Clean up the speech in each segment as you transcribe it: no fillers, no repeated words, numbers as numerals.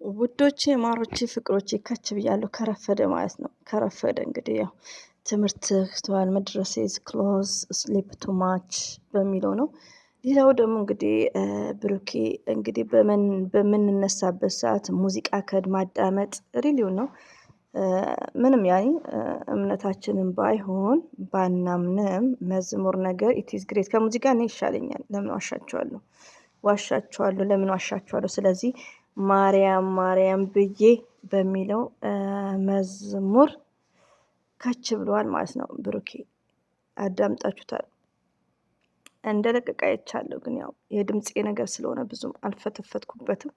ውዶቼ ማሮቼ ፍቅሮቼ ከች ብያለሁ። ከረፈደ ማለት ነው። ከረፈደ እንግዲህ ያው ትምህርት ትቷል መድረሴ ክሎዝ ስሊፕ ቱ ማች በሚለው ነው። ሌላው ደግሞ እንግዲህ ብሩኬ እንግዲህ በምንነሳበት ሰዓት ሙዚቃ ማዳመጥ ሪሊው ነው። ምንም ያኔ እምነታችንን ባይሆን ባናምንም መዝሙር ነገር ኢትዝ ግሬት ከሙዚቃ እኔ ይሻለኛል። ለምን ዋሻችኋለሁ? ለምን ዋሻችኋለሁ? ስለዚህ ማርያም ማርያም ብዬ በሚለው መዝሙር ከች ብለዋል ማለት ነው። ብሩኬ አዳምጣችሁታል? እንደለቀቀ አይቻለሁ፣ ግን ያው የድምፄ ነገር ስለሆነ ብዙም አልፈተፈትኩበትም።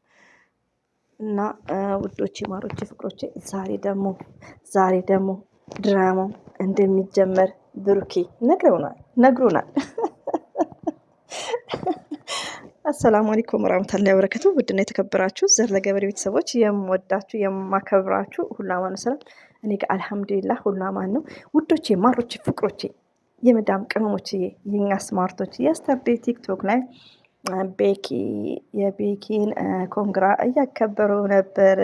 እና ውዶቼ ማሮቼ ፍቅሮቼ ዛሬ ደግሞ ድራማው እንደሚጀመር ብሩኬ ነግሮናል። አሰላሙ አለይኩም ወራህመቱላሂ ወበረካቱ። ውድና የተከበራችሁ ዘር ለገበሬ ቤተሰቦች የምወዳችሁ የማከብራችሁ ሁሉ አማን ሰላም፣ እኔ ጋር አልሐምዱሊላህ ሁሉ አማን ነው። ውዶቼ ማሮቼ ፍቅሮቼ የመዳም ቅመሞችዬ የኛ ስማርቶች የስተርዴ ቲክቶክ ላይ የቤኪን ኮንግራ እያከበሩ ነበር።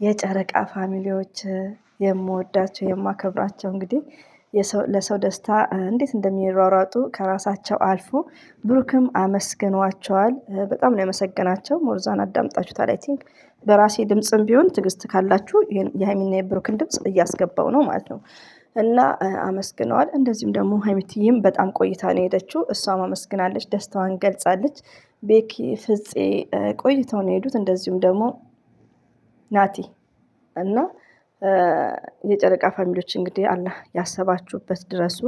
የጨረቃ ፋሚሊዎች የምወዳቸው የማከብራቸው እንግዲህ ለሰው ደስታ እንዴት እንደሚሯሯጡ ከራሳቸው አልፎ ብሩክም አመስግኗቸዋል። በጣም ነው ያመሰገናቸው። ሞርዛን አዳምጣችሁታል? አይ ቲንክ በራሴ ድምጽም ቢሆን ትዕግስት ካላችሁ የሀይሚና የብሩክን ድምጽ እያስገባው ነው ማለት ነው። እና አመስግነዋል። እንደዚሁም ደግሞ ሀይሚትዬም በጣም ቆይታ ነው የሄደችው። እሷም አመስግናለች፣ ደስታዋን ገልጻለች። ቤኪ ፍፄ ቆይተው ነው የሄዱት። እንደዚሁም ደግሞ ናቲ እና የጨረቃ ፋሚሊዎች እንግዲህ አላህ ያሰባችሁበት ድረሱ።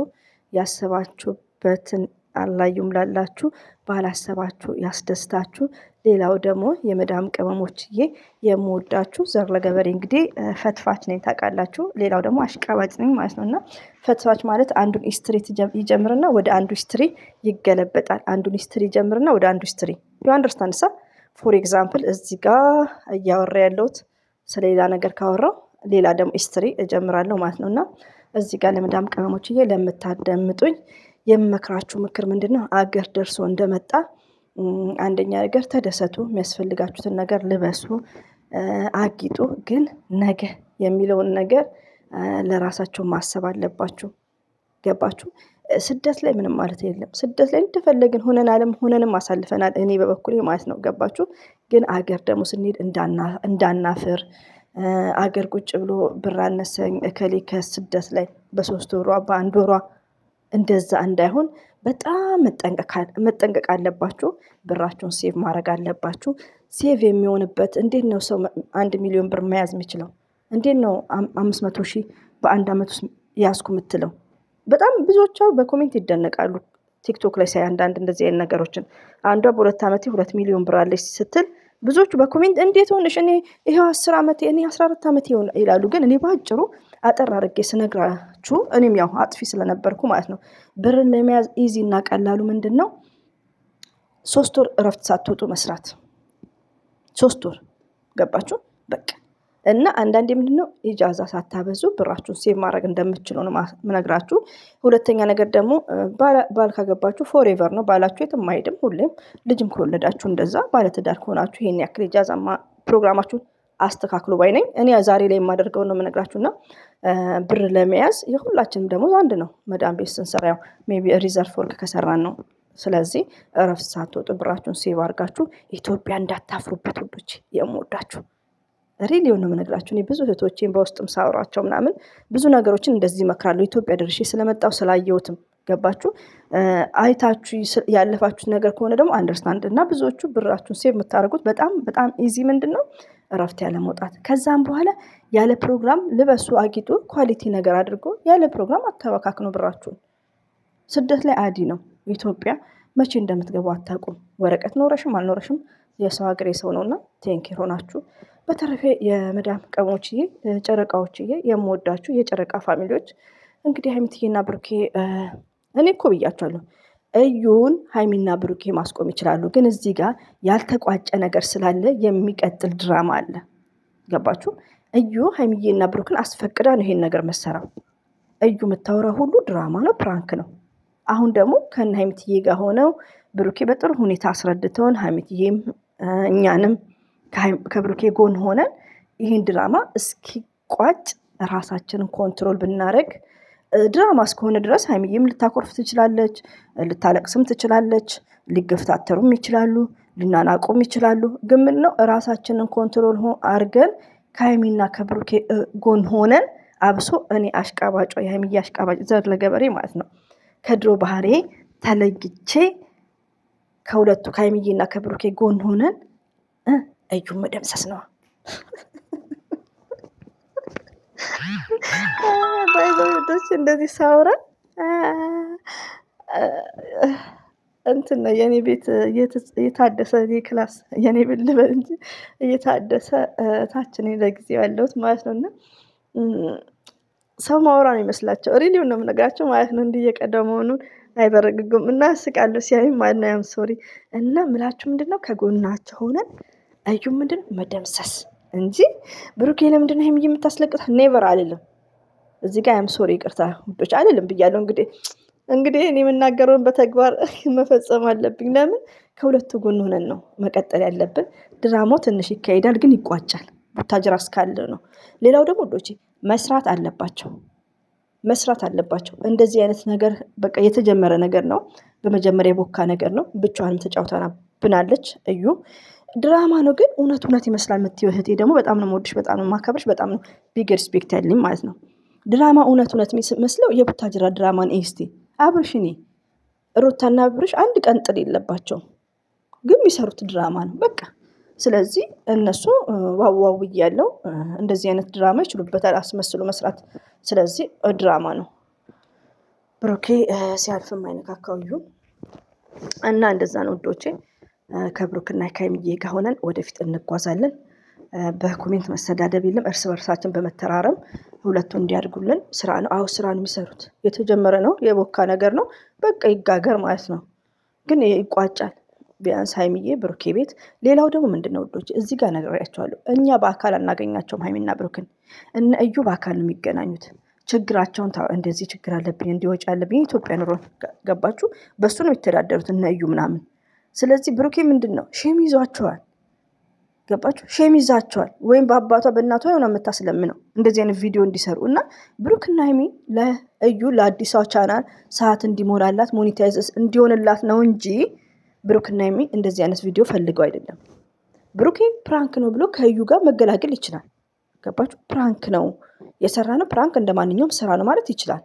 ያሰባችሁበትን አላህ ይሙላላችሁ፣ ባላሰባችሁ ያስደስታችሁ። ሌላው ደግሞ የመዳም ቅመሞችዬ የምወዳችሁ ዘር ለገበሬ እንግዲህ ፈትፋች ነኝ ታውቃላችሁ። ሌላው ደግሞ አሽቃባጭ ነኝ ማለት ነው። እና ፈትፋች ማለት አንዱን ሂስትሪ ይጀምርና ወደ አንዱ ሂስትሪ ይገለበጣል። አንዱን ሂስትሪ ይጀምርና ወደ አንዱ ሂስትሪ ዩ አንደርስታንድ ሳ ፎር ኤግዛምፕል እዚህ ጋር እያወራ ያለሁት ስለሌላ ነገር ካወራው ሌላ ደግሞ ሂስትሪ እጀምራለሁ ማለት ነው። እና እዚህ ጋር ለመዳም ቅመሞችዬ ለምታዳምጡኝ የምመክራችሁ ምክር ምንድን ነው? አገር ደርሶ እንደመጣ አንደኛ ነገር ተደሰቱ፣ የሚያስፈልጋችሁትን ነገር ልበሱ፣ አጊጡ። ግን ነገ የሚለውን ነገር ለራሳቸው ማሰብ አለባችሁ። ገባችሁ? ስደት ላይ ምንም ማለት የለም። ስደት ላይ እንደፈለግን ሆነንም አሳልፈናል። እኔ በበኩሌ ማለት ነው። ገባችሁ? ግን አገር ደግሞ ስንሄድ እንዳናፍር፣ አገር ቁጭ ብሎ ብር አነሰኝ እከሌ ከስደት ላይ በ3 ወሯ በ1 ወሯ እንደዛ እንዳይሆን በጣም መጠንቀቅ አለባችሁ። ብራችሁን ሴቭ ማድረግ አለባችሁ። ሴቭ የሚሆንበት እንዴት ነው? ሰው 1 ሚሊዮን ብር መያዝ የሚችለው እንዴት ነው? 500,000 በ1 አመት ውስጥ ያዝኩ የምትለው? በጣም ብዙዎቿ በኮሜንት ይደነቃሉ። ቲክቶክ ላይ ሳይ አንዳንድ እንደዚህ አይነት ነገሮችን አንዷ በ2 አመቴ 2 ሚሊዮን ብር አለች ስትል ብዙዎቹ በኮሜንት እንዴት ሆነሽ? እኔ ይሄው 10 አመቴ እኔ 14 አመቴ ይላሉ። ግን እኔ ባጭሩ አጠር አድርጌ ስነግራችሁ እኔም ያው አጥፊ ስለነበርኩ ማለት ነው። ብርን ለመያዝ ኢዚ እና ቀላሉ ምንድን ነው? 3 ወር እረፍት ሳትወጡ መስራት። 3 ወር ገባችሁ? በቃ እና አንዳንዴ ምንድነው ኢጃዛ ሳታበዙ ብራችሁን ሴቭ ማድረግ እንደምትችሉ ነው የምነግራችሁ። ሁለተኛ ነገር ደግሞ ባል ካገባችሁ ፎሬቨር ነው። ባላችሁ የትም አይሄድም። ሁሌም ልጅም ከወለዳችሁ እንደዛ፣ ባለትዳር ከሆናችሁ ይሄን ያክል ኢጃዛማ ፕሮግራማችሁን አስተካክሉ ባይ ነኝ። እኔ ዛሬ ላይ የማደርገው ነው የምነግራችሁና ብር ለመያዝ የሁላችንም ደግሞ አንድ ነው። መዳም ቤት ስንሰራ ያው ሜቢ ሪዘርቭ ወርክ ከሰራን ነው። ስለዚህ እረፍት ሳትወጡ ብራችሁን ሴቭ አድርጋችሁ ኢትዮጵያ እንዳታፍሩበት ውዶች፣ የምወዳችሁ ሪሊ ነው የምነግራችሁ። እኔ ብዙ እህቶቼን በውስጥም ሳወራቸው ምናምን ብዙ ነገሮችን እንደዚህ ይመክራሉ። ኢትዮጵያ ደርሼ ስለመጣው ስላየሁትም ገባችሁ። አይታችሁ ያለፋችሁት ነገር ከሆነ ደግሞ አንደርስታንድ እና ብዙዎቹ ብራችሁን ሴቭ የምታደርጉት በጣም በጣም ኢዚ ምንድን ነው? እረፍት ያለ መውጣት። ከዛም በኋላ ያለ ፕሮግራም ልበሱ፣ አጊጡ፣ ኳሊቲ ነገር አድርጎ ያለ ፕሮግራም አተባካክኑ ብራችሁን። ስደት ላይ አዲ ነው። ኢትዮጵያ መቼ እንደምትገቡ አታውቁም። ወረቀት ኖረሽም አልኖረሽም የሰው ሀገር የሰው ነውና ቴንኪር ሆናችሁ። በተረፈ የመዳም ቀሞችዬ ጨረቃዎችዬ የምወዳችሁ የጨረቃ ፋሚሊዎች እንግዲህ ሀይሚትዬና ብሩኬ እኔ እኮ ብያቸዋለሁ እዩን ሀይሚና ብሩኬ ማስቆም ይችላሉ። ግን እዚህ ጋር ያልተቋጨ ነገር ስላለ የሚቀጥል ድራማ አለ። ገባችሁ? እዩ ሀይሚዬና ብሩክን አስፈቅዳ ነው ይሄን ነገር መሰራው። እዩ የምታወራው ሁሉ ድራማ ነው፣ ፕራንክ ነው። አሁን ደግሞ ከነ ሀይሚትዬ ጋር ሆነው ብሩኬ በጥሩ ሁኔታ አስረድተውን ሀይሚትዬም እኛንም ከብሩኬ ጎን ሆነን ይህን ድራማ እስኪቋጭ ራሳችንን ኮንትሮል ብናደርግ። ድራማ እስከሆነ ድረስ ሀይሚዬም ልታኮርፍ ትችላለች፣ ልታለቅስም ትችላለች፣ ሊገፍታተሩም ይችላሉ፣ ሊናናቁም ይችላሉ። ግን ምን ነው ራሳችንን ኮንትሮል አድርገን ከሀይሚና ከብሩኬ ጎን ሆነን አብሶ እኔ አሽቃባጯ የሀይሚዬ አሽቃባጭ ዘር ለገበሬ ማለት ነው ከድሮ ባህሬ ተለይቼ ከሁለቱ ከሀይሚዬና ከብሩኬ ጎን ሆነን እዩን መደምሰስ ነው። ባይዘዶች እንደዚህ ሳውራ እንትን ነው የኔ ቤት እየታደሰ ክላስ የኔ ቤት ልበል እንጂ እየታደሰ ታችን ለጊዜው ያለሁት ማለት ነው። እና ሰው ማውራ ነው ይመስላቸው ሪሊውን ነው የምነግራቸው ማለት ነው። እንዲህ እየቀዳው መሆኑን አይበረግጉም እና ስቃሉ ሲያዩ ማለት ነው። ያም ሶሪ እና ምላችሁ ምንድነው ከጎናቸው ሆነን እዩ ምንድነው መደምሰስ እንጂ ብሩኬ ለምንድነው ይሄም የምታስለቅት ኔቨር አልልም። እዚህ ጋር ያም ሶሪ ይቅርታ ውዶች አልልም ብያለሁ። እንግዲህ እኔ የምናገረውን በተግባር መፈጸም አለብኝ። ለምን ከሁለቱ ጎን ሆነን ነው መቀጠል ያለብን። ድራማው ትንሽ ይካሄዳል ግን ይቋጫል። ቡታጅራ እስካለ ነው። ሌላው ደግሞ ውዶቼ መስራት አለባቸው። እንደዚህ አይነት ነገር በቃ የተጀመረ ነገር ነው። በመጀመሪያ የቦካ ነገር ነው። ብቻዋንም ተጫውታብናለች እዩ ድራማ ነው ግን እውነት ይመስላል የምትይው እህቴ ደግሞ በጣም ነው የምወድሽ፣ በጣም ነው የማከብርሽ፣ በጣም ነው ቢግ ሪስፔክት ያለኝ ማለት ነው። ድራማ እውነት የሚመስለው የቡታጅራ ድራማን ኤስቲ አብርሽኔ ሩታና አብርሽ አንድ ቀን ጥል የለባቸውም ግን የሚሰሩት ድራማ ነው በቃ። ስለዚህ እነሱ ዋዋው ብያለው እንደዚህ አይነት ድራማ ይችሉበታል አስመስሎ መስራት። ስለዚህ ድራማ ነው። ብሩኬ ሲያልፍም አይነካካው ይሁን እና እንደዛ ነው ውዶቼ። ከብሩክና ከሀይሚዬ ጋር ሆነን ወደፊት እንጓዛለን። በኮሜንት መሰዳደብ የለም። እርስ በርሳችን በመተራረም ሁለቱ እንዲያድጉልን ስራ ነው። አዎ ስራ ነው የሚሰሩት። የተጀመረ ነው፣ የቦካ ነገር ነው። በቃ ይጋገር ማለት ነው። ግን ይቋጫል። ቢያንስ ሀይሚዬ ብሩኬ ቤት። ሌላው ደግሞ ምንድን ነው ውዶች እዚህ ጋር ነግሬያቸዋለሁ። እኛ በአካል አናገኛቸውም ሀይሚና ብሩክን። እነ እዩ በአካል ነው የሚገናኙት። ችግራቸውን እንደዚህ ችግር አለብኝ እንዲወጭ አለብኝ ኢትዮጵያ ኑሮ ገባችሁ። በሱ ነው የሚተዳደሩት እነ እዩ ምናምን። ስለዚህ ብሩኬ ምንድን ነው ሼም ይዟቸዋል። ገባችሁ? ሼም ይዛቸዋል። ወይም በአባቷ በእናቷ የሆነ የምታስለምነው እንደዚህ አይነት ቪዲዮ እንዲሰሩ እና ብሩክና ሀይሚ ለእዩ ለአዲሷ ቻናል ሰዓት እንዲሞላላት ሞኔታይዝ እንዲሆንላት ነው እንጂ ብሩክና ሀይሚ እንደዚህ አይነት ቪዲዮ ፈልገው አይደለም። ብሩኬ ፕራንክ ነው ብሎ ከእዩ ጋር መገላገል ይችላል። ገባችሁ? ፕራንክ ነው የሰራ ነው። ፕራንክ እንደ ማንኛውም ስራ ነው ማለት ይችላል።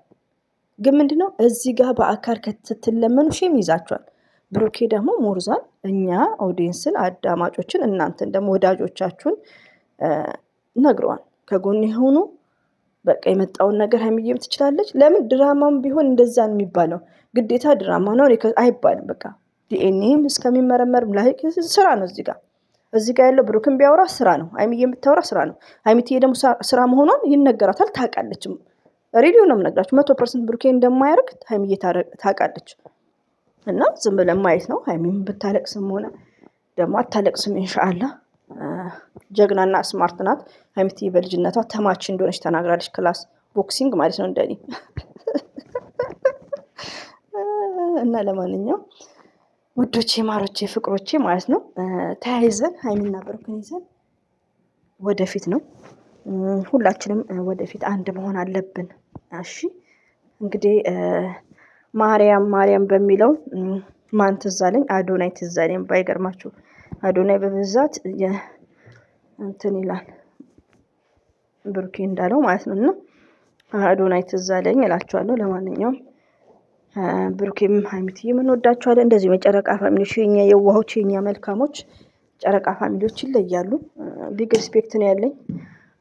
ግን ምንድነው እዚህ ጋር በአካል ከተለመኑ ሼም ይዛቸዋል። ብሩኬ ደግሞ ሞርዛን እኛ ኦዲየንስን አዳማጮችን እናንተን ደግሞ ወዳጆቻችሁን ነግረዋል። ከጎን የሆኑ በቃ የመጣውን ነገር ሀይሚዬም ትችላለች። ለምን ድራማም ቢሆን እንደዛ ነው የሚባለው። ግዴታ ድራማ ነው አይባልም። በቃ ዲኤንኤም እስከሚመረመር ስራ ነው። እዚህ ጋር ያለው ብሩክን ቢያወራ ስራ ነው። ሀይሚዬ የምታወራ ስራ ነው። ሀይሚዬ ደግሞ ስራ መሆኗን ይነገራታል፣ ታውቃለችም። ሬዲዮ ነው የምነግራችሁ 100% ብሩኬ እንደማያደርግ ሀይሚዬ ታውቃለች። እና ዝም ብለን ማየት ነው። ሀይሚም ብታለቅስም ሆነ ደግሞ አታለቅስም ኢንሻአላህ። ጀግናና ስማርት ናት። ሀይሚዬ በልጅነቷ ተማች እንደሆነች ተናግራለች። ክላስ ቦክሲንግ ማለት ነው እንደኔ። እና ለማንኛውም ውዶቼ፣ ማሮቼ፣ ፍቅሮቼ ማለት ነው ተያይዘን ሀይሚና ብሩክን ይዘን ወደፊት ነው ሁላችንም ወደፊት አንድ መሆን አለብን። እሺ እንግዲህ ማርያም በሚለው ማን ትዝ አለኝ? አዶናይ ትዝ አለኝ። ባይገርማችሁ አዶናይ በብዛት እንትን ይላል ብሩኬ እንዳለው ማለት ነው። እና አዶናይ ትዝ አለኝ እላችኋለሁ። ለማንኛውም ብሩኬም ሀይሚዬም እንወዳችኋለን። እንደዚህ የጨረቃ ፋሚሊዎች፣ የኛ የዋሆች፣ የኛ መልካሞች ጨረቃ ፋሚሊዎች ይለያሉ። ቢግ ሪስፔክት ነው ያለኝ።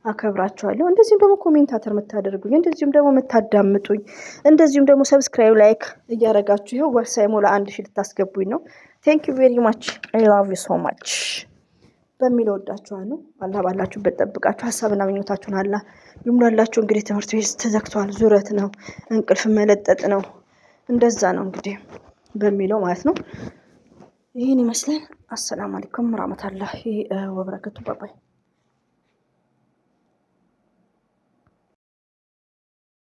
አከብራችኋለሁ። እንደዚሁም ደግሞ ኮሜንታተር የምታደርጉኝ፣ እንደዚሁም ደግሞ የምታዳምጡኝ፣ እንደዚሁም ደግሞ ሰብስክራይብ ላይክ እያደረጋችሁ ይኸው ወር ሳይሞላ 1000 ልታስገቡኝ ነው። ቴንክ ዩ ቬሪ ማች አይ ላቭ ዩ ሶ ማች በሚለው ወዳችኋለሁ። አላህ ባላችሁበት ጠብቃችሁ ሀሳብና ምኞታችሁን አላህ ይሙላላችሁ። እንግዲህ ትምህርት ቤት ተዘግቷል። ዙረት ነው፣ እንቅልፍ መለጠጥ ነው። እንደዛ ነው እንግዲህ በሚለው ማለት ነው። ይህን ይመስላል። አሰላሙ አለይኩም ወራህመቱላሂ ወበረካቱ። ባባይ